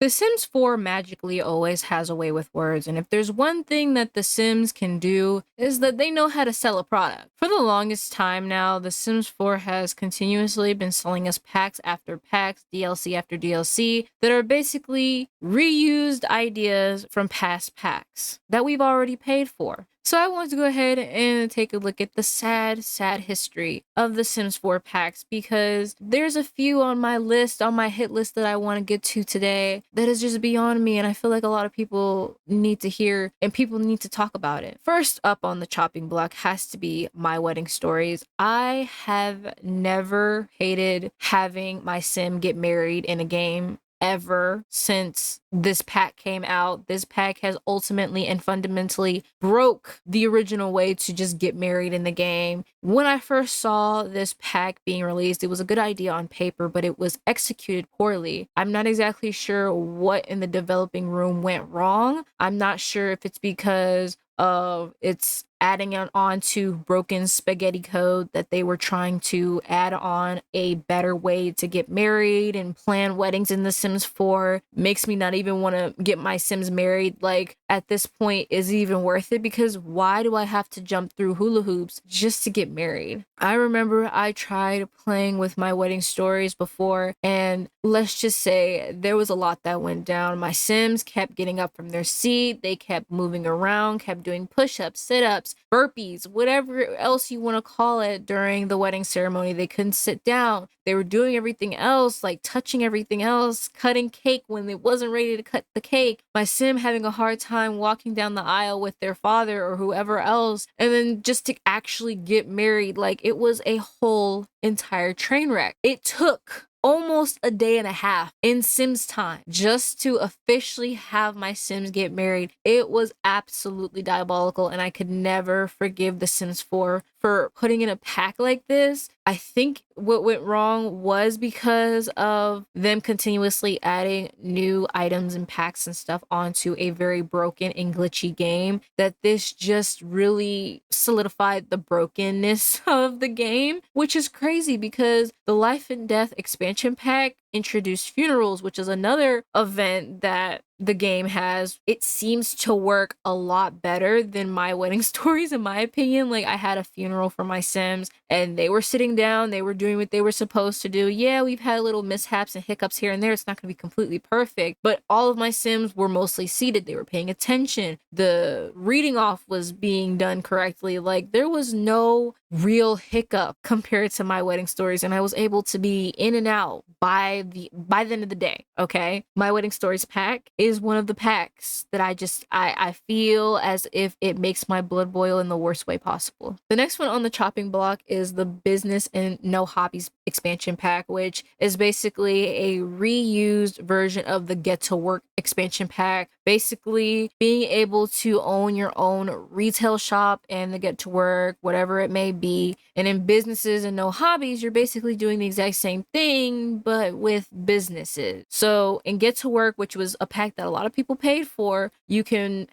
The Sims 4 magically always has a way with words, and if there's one thing that The Sims can do, is that they know how to sell a product. For the longest time now, The Sims 4 has continuously been selling us packs after packs, DLC after DLC, that are basically reused ideas from past packs that we've already paid for. So I wanted to go ahead and take a look at the sad, sad history of the Sims 4 packs, because there's a few on my list, on my hit list, that I want to get to today that is just beyond me, and I feel like a lot of people need to hear and people need to talk about it. First up on the chopping block has to be My Wedding Stories. I have never hated having my sim get married in a game ever since this pack came out. This pack has ultimately and fundamentally broke the original way to just get married in the game. When I first saw this pack being released, it was a good idea on paper, but it was executed poorly. I'm not exactly sure what in the developing room went wrong. I'm not sure if it's because of it's adding on to broken spaghetti code that they were trying to add on a better way to get married and plan weddings in The Sims 4. Makes me not even want to get my Sims married. Like, at this point, is it even worth it? Because why do I have to jump through hula hoops just to get married? I remember I tried playing with My Wedding Stories before, and let's just say there was a lot that went down. My Sims kept getting up from their seat, they kept moving around, kept doing push-ups, sit-ups, burpees, whatever else you want to call it during the wedding ceremony. They couldn't sit down. They were doing everything else, like touching everything else, cutting cake when it wasn't ready to cut the cake. My sim having a hard time walking down the aisle with their father or whoever else. And then just to actually get married, like, it was a whole entire train wreck. It took almost a day and a half in Sims time just to officially have my Sims get married. It was absolutely diabolical, and I could never forgive The Sims 4 for putting in a pack like this. I think what went wrong was because of them continuously adding new items and packs and stuff onto a very broken and glitchy game, that this just really solidified the brokenness of the game, which is crazy because the Life and Death expansion pack introduced funerals, which is another event that the game has. It seems to work a lot better than My Wedding Stories, in my opinion. Like, I had a funeral for my Sims, and they were sitting down, they were doing what they were supposed to do. Yeah, we've had little mishaps and hiccups here and there. It's not going to be completely perfect, but all of my Sims were mostly seated. They were paying attention. The reading off was being done correctly. Like, there was no real hiccup compared to My Wedding Stories, and I was able to be in and out by the end of the day. Okay, My Wedding Stories pack is one of the packs that I feel as if it makes my blood boil in the worst way possible. The next one on the chopping block is the Business and No Hobbies expansion pack, which is basically a reused version of the Get to Work expansion pack. Basically, being able to own your own retail shop and the Get to Work, whatever it may be. And in Businesses and No Hobbies, you're basically doing the exact same thing, but with businesses. So in Get to Work, which was a pack that a lot of people paid for, you can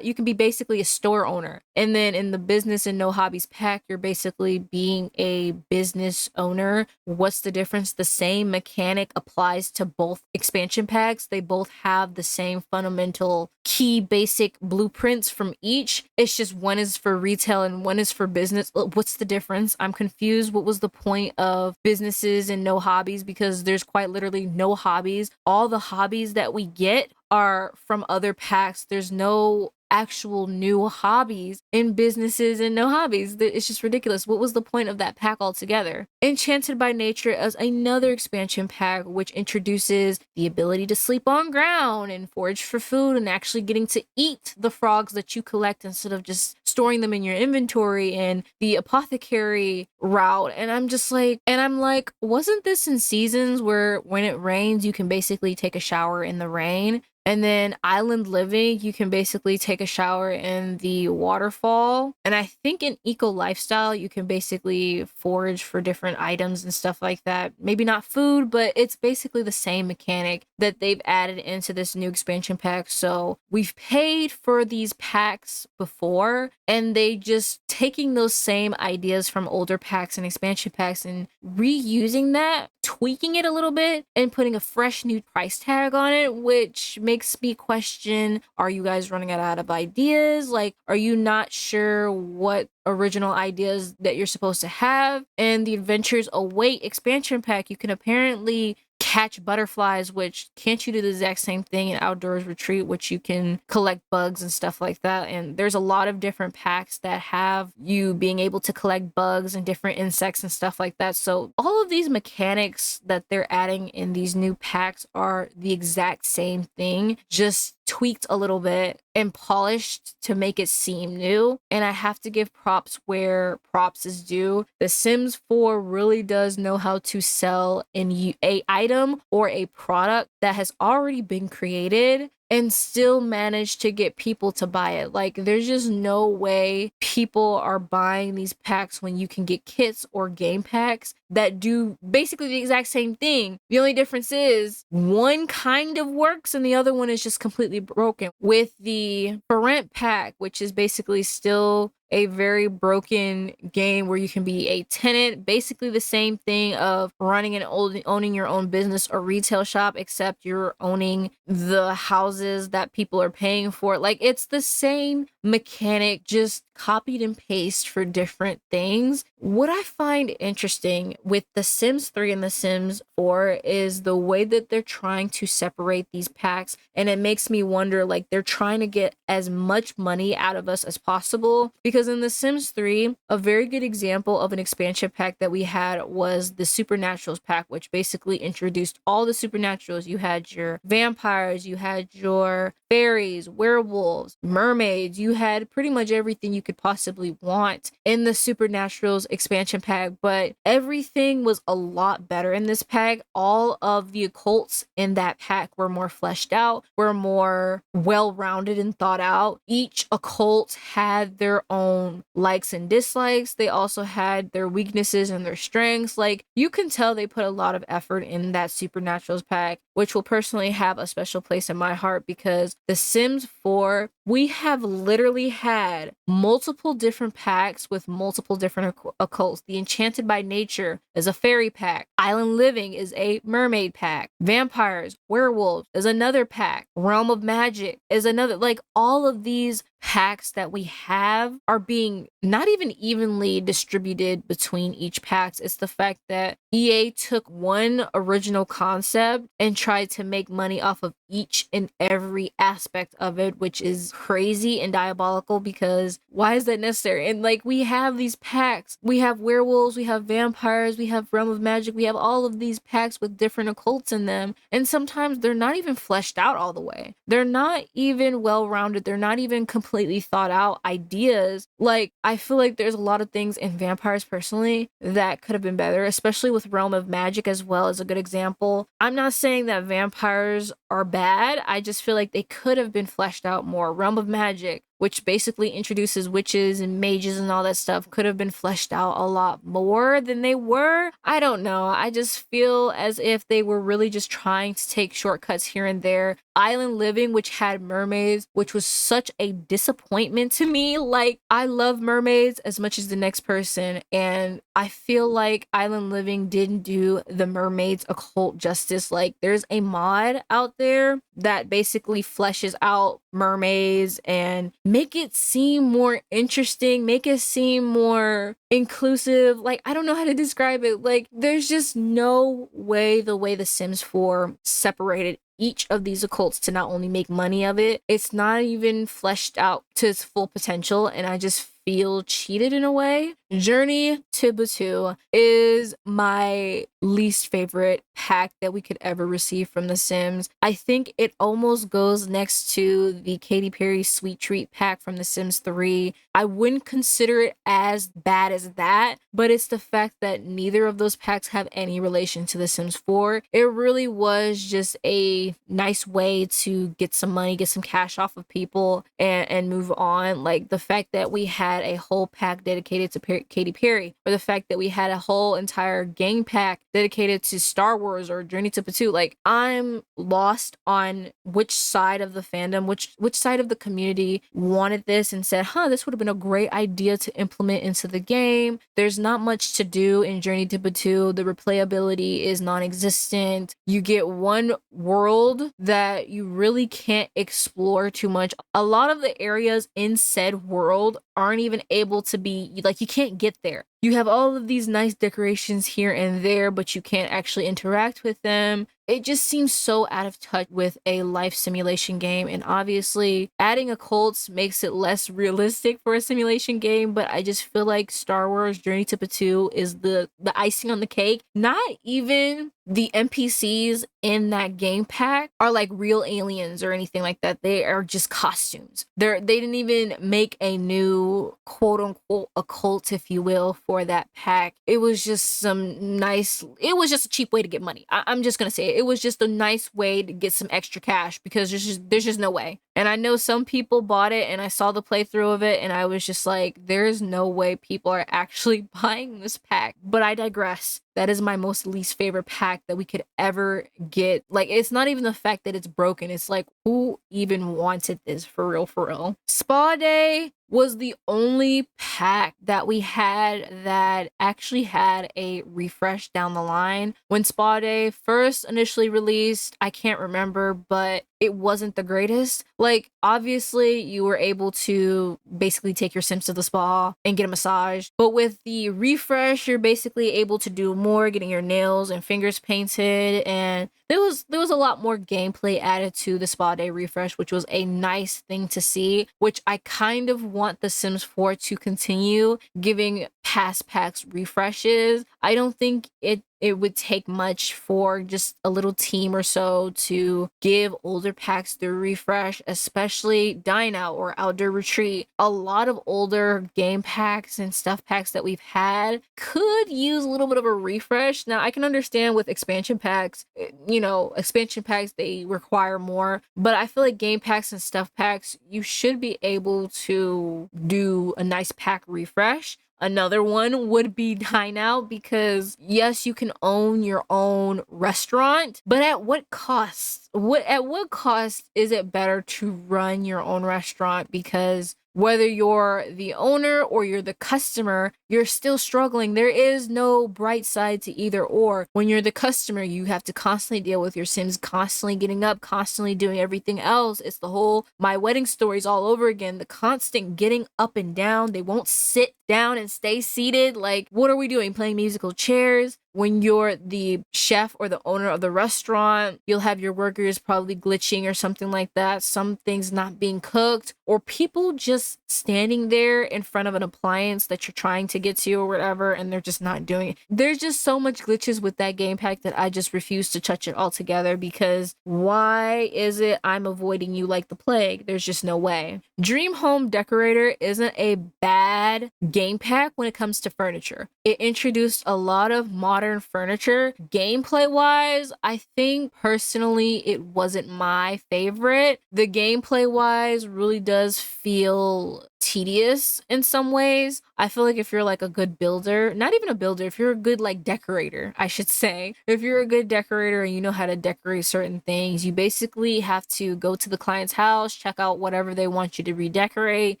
be basically a store owner. And then in the Business and No Hobbies pack, you're basically being a business owner. What's the difference? The same mechanic applies to both expansion packs. They both have the same fundamental key basic blueprints from each. It's just one is for retail and one is for business. What's the difference? I'm confused. What was the point of Businesses and No Hobbies? Because there's quite literally no hobbies. All the hobbies that we get are from other packs. There's no actual new hobbies in Businesses and No Hobbies. It's just ridiculous. What was the point of that pack altogether? Enchanted by Nature as another expansion pack, which introduces the ability to sleep on ground and forage for food and actually getting to eat the frogs that you collect instead of just storing them in your inventory, and the apothecary route. And I'm like, wasn't this in Seasons where when it rains, you can basically take a shower in the rain? And then Island Living, you can basically take a shower in the waterfall. And I think in Eco Lifestyle, you can basically forage for different items and stuff like that. Maybe not food, but it's basically the same mechanic that they've added into this new expansion pack. So we've paid for these packs before, and they just taking those same ideas from older packs and expansion packs and reusing that, tweaking it a little bit, and putting a fresh new price tag on it, which makes me question, are you guys running out of ideas? Like, are you not sure what original ideas that you're supposed to have? And the Adventures Await expansion pack, you can apparently catch butterflies, which can't you do the exact same thing in Outdoors Retreat, which you can collect bugs and stuff like that. And there's a lot of different packs that have you being able to collect bugs and different insects and stuff like that. So all of these mechanics that they're adding in these new packs are the exact same thing, just tweaked a little bit and polished to make it seem new. And I have to give props where props is due. The Sims 4 really does know how to sell a item or a product that has already been created and still manage to get people to buy it. Like, there's just no way people are buying these packs when you can get kits or game packs that do basically the exact same thing. The only difference is one kind of works and the other one is just completely broken. With the For Rent pack, which is basically still a very broken game where you can be a tenant, basically the same thing of running and owning your own business or retail shop, except you're owning the houses that people are paying for. Like, it's the same mechanic, just copied and paste for different things. What I find interesting with The Sims 3 and The Sims 4 is the way that they're trying to separate these packs, and it makes me wonder, like, they're trying to get as much money out of us as possible. Because in The Sims 3, a very good example of an expansion pack that we had was the Supernaturals pack, which basically introduced all the Supernaturals. You had your vampires, you had your fairies, werewolves, mermaids, you had pretty much everything you could possibly want in the Supernaturals expansion pack, but everything was a lot better in this pack. All of the occults in that pack were more fleshed out, were more well-rounded and thought out. Each occult had their own likes and dislikes. They also had their weaknesses and their strengths. Like, you can tell they put a lot of effort in that Supernaturals pack, which will personally have a special place in my heart, because The Sims 4, we have literally had multiple different packs with multiple different occults. The Enchanted by Nature is a fairy pack. Island Living is a mermaid pack. Vampires, werewolves is another pack. Realm of Magic is another. Like, all of these packs that we have are being not even evenly distributed between each packs. It's the fact that EA took one original concept and tried to make money off of each and every aspect of it, which is crazy and diabolical, because why is that necessary? And like, we have these packs, we have werewolves, we have vampires, we have Realm of Magic, we have all of these packs with different occults in them, and sometimes they're not even fleshed out all the way. They're not even well-rounded. They're not even completely thought out ideas. Like, I feel like there's a lot of things in vampires personally that could have been better, especially with Realm of Magic as well as a good example. I'm not saying that vampires are bad. I just feel like they could have been fleshed out more. Realm of Magic, which basically introduces witches and mages and all that stuff, could have been fleshed out a lot more than they were. I don't know. I just feel as if they were really just trying to take shortcuts here and there. Island Living, which had mermaids, which was such a disappointment to me. Like, I love mermaids as much as the next person, and I feel like Island Living didn't do the mermaids occult justice. Like, there's a mod out there that basically fleshes out mermaids and make it seem more interesting, make it seem more inclusive. Like, I don't know how to describe it. Like, there's just no way the way The Sims 4 separated each of these occults to not only make money of it, it's not even fleshed out to its full potential, and I just feel cheated in a way. Journey to Batu is my least favorite pack that we could ever receive from The Sims. I think it almost goes next to the Katy Perry Sweet Treat pack from The Sims 3. I wouldn't consider it as bad as that, but it's the fact that neither of those packs have any relation to The Sims 4. It really was just a nice way to get some money, get some cash off of people, and move on. Like, the fact that we had a whole pack dedicated to Katy Perry, or the fact that we had a whole entire game pack dedicated to Star Wars or Journey to Batuu. Like, I'm lost on which side of the fandom, which side of the community wanted this and said, this would have been a great idea to implement into the game. There's not much to do in Journey to Batuu. The replayability is non-existent. You get one world that you really can't explore too much. A lot of the areas in said world aren't even able to be, like, you can't get there. You have all of these nice decorations here and there, but you can't actually interact with them. It just seems so out of touch with a life simulation game. And obviously, adding a cult makes it less realistic for a simulation game. But I just feel like Star Wars Journey to Batuu is the icing on the cake. Not even the NPCs in that game pack are like real aliens or anything like that. They are just costumes. They didn't even make a new quote unquote a cult, if you will, for that pack. It was just it was just a cheap way to get money. I'm just gonna say it. It was just a nice way to get some extra cash because there's just no way. And I know some people bought it, and I saw the playthrough of it, and I was just like, there's no way people are actually buying this pack. But I digress. That is my most least favorite pack that we could ever get. Like, it's not even the fact that it's broken. It's like, who even wanted this for real, for real? Spa Day was the only pack that we had that actually had a refresh down the line. When Spa Day first initially released, I can't remember, but it wasn't the greatest. Like, obviously, you were able to basically take your Sims to the spa and get a massage. But with the refresh, you're basically able to do more, getting your nails and fingers painted. And there was a lot more gameplay added to the Spa Day refresh, which was a nice thing to see, which I kind of want The Sims 4 to continue giving past packs refreshes. I don't think it would take much for just a little team or so to give older packs the refresh, especially Dine Out or Outdoor Retreat. A lot of older game packs and stuff packs that we've had could use a little bit of a refresh. Now, I can understand with expansion packs, expansion packs, they require more, but I feel like game packs and stuff packs, you should be able to do a nice pack refresh. Another one would be Dine Out, because yes, you can own your own restaurant, but at what cost? At what cost is it better to run your own restaurant? Because whether you're the owner or you're the customer, you're still struggling. There is no bright side to either or. When you're the customer, you have to constantly deal with your Sims constantly getting up, constantly doing everything else. It's the whole My Wedding Stories all over again. The constant getting up and down. They won't sit down and stay seated. Like, what are we doing? Playing musical chairs? When you're the chef or the owner of the restaurant, you'll have your workers probably glitching or something like that. Some things not being cooked, or people just standing there in front of an appliance that you're trying to get to or whatever, and they're just not doing it. There's just so much glitches with that game pack that I just refuse to touch it altogether, because why is it I'm avoiding you like the plague? There's just no way. Dream Home Decorator isn't a bad game pack when it comes to furniture. It introduced a lot of modern furniture. Gameplay wise, I think personally it wasn't my favorite. The gameplay wise really does feel tedious in some ways. I feel like if you're like a good builder, not even a builder, if you're a good like decorator, I should say, if you're a good decorator and you know how to decorate certain things, you basically have to go to the client's house, check out whatever they want you to redecorate,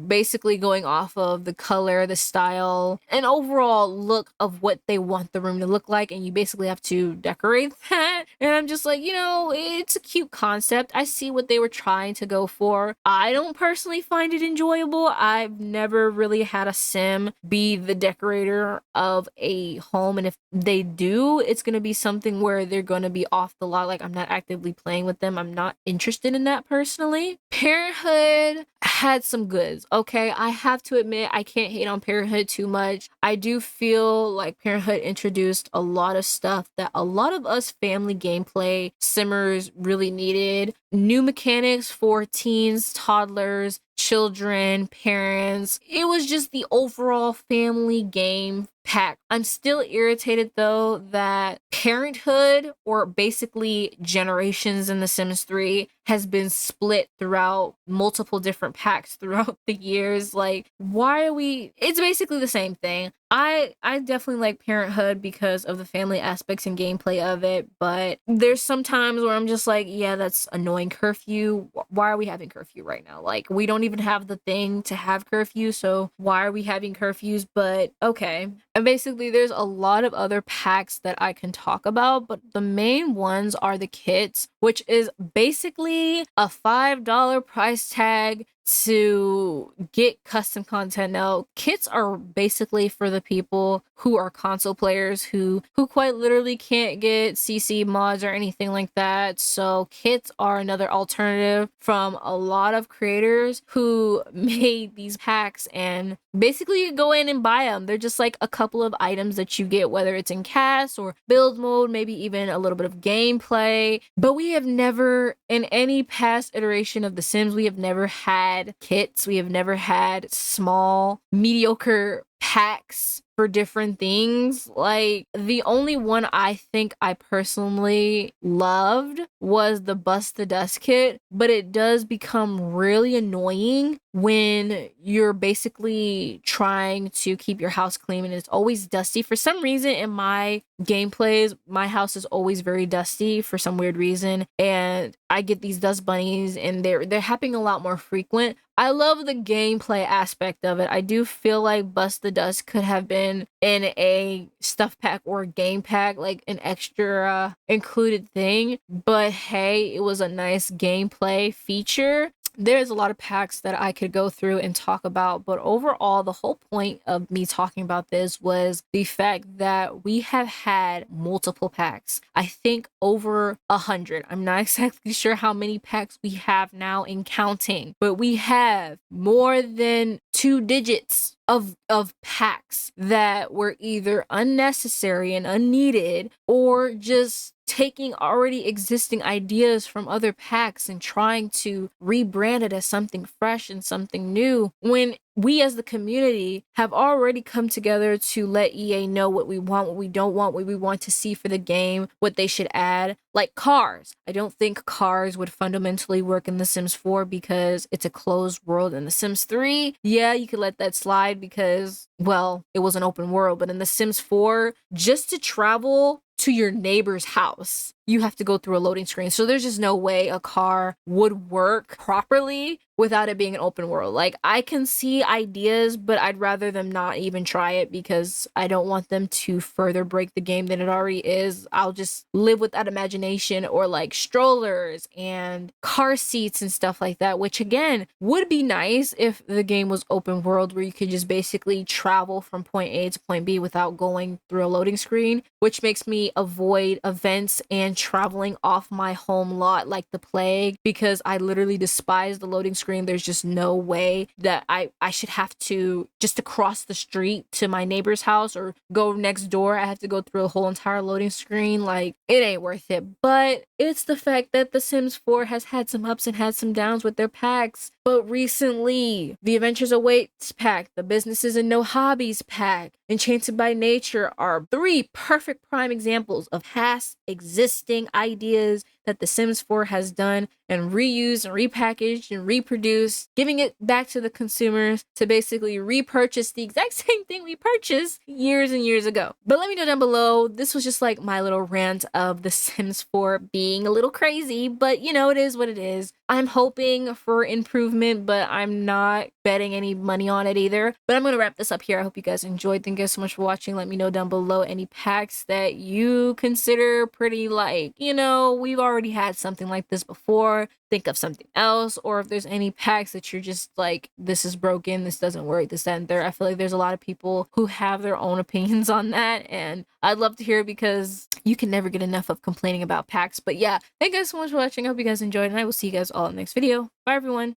basically going off of the color, the style, and overall look of what they want the room to look like, and you basically have to decorate that. And I'm just like, it's a cute concept. I see what they were trying to go for. I don't personally find it enjoyable. I've never really had a Sim be the decorator of a home, and if they do, it's going to be something where they're going to be off the lot. Like, I'm not actively playing with them. I'm not interested in that personally. Parenthood had some goods. Okay, I have to admit, I can't hate on Parenthood too much. I do feel like Parenthood introduced a lot of stuff that a lot of us family gameplay simmers really needed. New mechanics for teens, toddlers, children, parents. It was just the overall family game pack. I'm still irritated though that parenthood, or basically generations in The Sims 3, has been split throughout multiple different packs throughout the years. Like, why are we? It's basically the same thing. I definitely like Parenthood because of the family aspects and gameplay of it, but there's some times where I'm just like, yeah, that's annoying. Curfew. Why are we having curfew right now? Like, we don't even have the thing to have curfew, so why are we having curfews? But okay. And basically, there's a lot of other packs that I can talk about, but the main ones are the kits, which is basically a $5 price tag to get custom content. Now, kits are basically for the people who are console players who quite literally can't get CC mods or anything like that. So kits are another alternative from a lot of creators who made these packs, and basically you go in and buy them. They're just like a couple of items that you get, whether it's in cast or build mode, maybe even a little bit of gameplay. But we have never, in any past iteration of The Sims, we have never had kits. We have never had small, mediocre packs for different things. Like, the only one I think I personally loved was the Bust the Dust kit, but it does become really annoying when you're basically trying to keep your house clean and it's always dusty. For some reason in my gameplays, my house is always very dusty for some weird reason, and I get these dust bunnies and they're happening a lot more frequent. I love the gameplay aspect of it. I do feel like Bust the Dust could have been in a stuff pack or a game pack, like an extra included thing. But hey, it was a nice gameplay feature. There's a lot of packs that I could go through and talk about, but overall, the whole point of me talking about this was the fact that we have had multiple packs. I think over 100. I'm not exactly sure how many packs we have now in counting, but we have more than 2 digits of packs that were either unnecessary and unneeded, or just taking already existing ideas from other packs and trying to rebrand it as something fresh and something new, when we as the community have already come together to let EA know what we want, what we don't want, what we want to see for the game, what they should add. Like cars. I don't think cars would fundamentally work in The Sims 4 because it's a closed world. In The Sims 3, yeah, you could let that slide because, well, it was an open world. But in The Sims 4, just to travel to your neighbor's house, you have to go through a loading screen. So there's just no way a car would work properly without it being an open world. Like, I can see ideas, but I'd rather them not even try it because I don't want them to further break the game than it already is. I'll just live with that imagination, or like strollers and car seats and stuff like that, which again would be nice if the game was open world where you could just basically travel from point A to point B without going through a loading screen, which makes me avoid events and traveling off my home lot like the plague, because I literally despise the loading screen. There's just no way that I should have to, just to cross the street to my neighbor's house or go next door, I have to go through a whole entire loading screen. Like, it ain't worth it. But it's the fact that The Sims 4 has had some ups and had some downs with their packs. But recently, the Adventures Awaits pack, the Businesses and No Hobbies pack, Enchanted by Nature are 3 perfect prime examples of past existing ideas that The Sims 4 has done and reused and repackaged and reproduced, giving it back to the consumers to basically repurchase the exact same thing we purchased years and years ago. But let me know down below. This was just like my little rant of The Sims 4 being a little crazy, but you know, it is what it is. I'm hoping for improvement, but I'm not betting any money on it either. But I'm going to wrap this up here. I hope you guys enjoyed. Thank you guys so much for watching. Let me know down below any packs that you consider pretty, like, you know, we've already had something like this before. Think of something else. Or if there's any packs that you're just like, this is broken, this doesn't work, this, that, and there. I feel like there's a lot of people who have their own opinions on that, and I'd love to hear it because you can never get enough of complaining about packs. But yeah, thank you guys so much for watching. I hope you guys enjoyed, and I will see you guys all in the next video. Bye, everyone.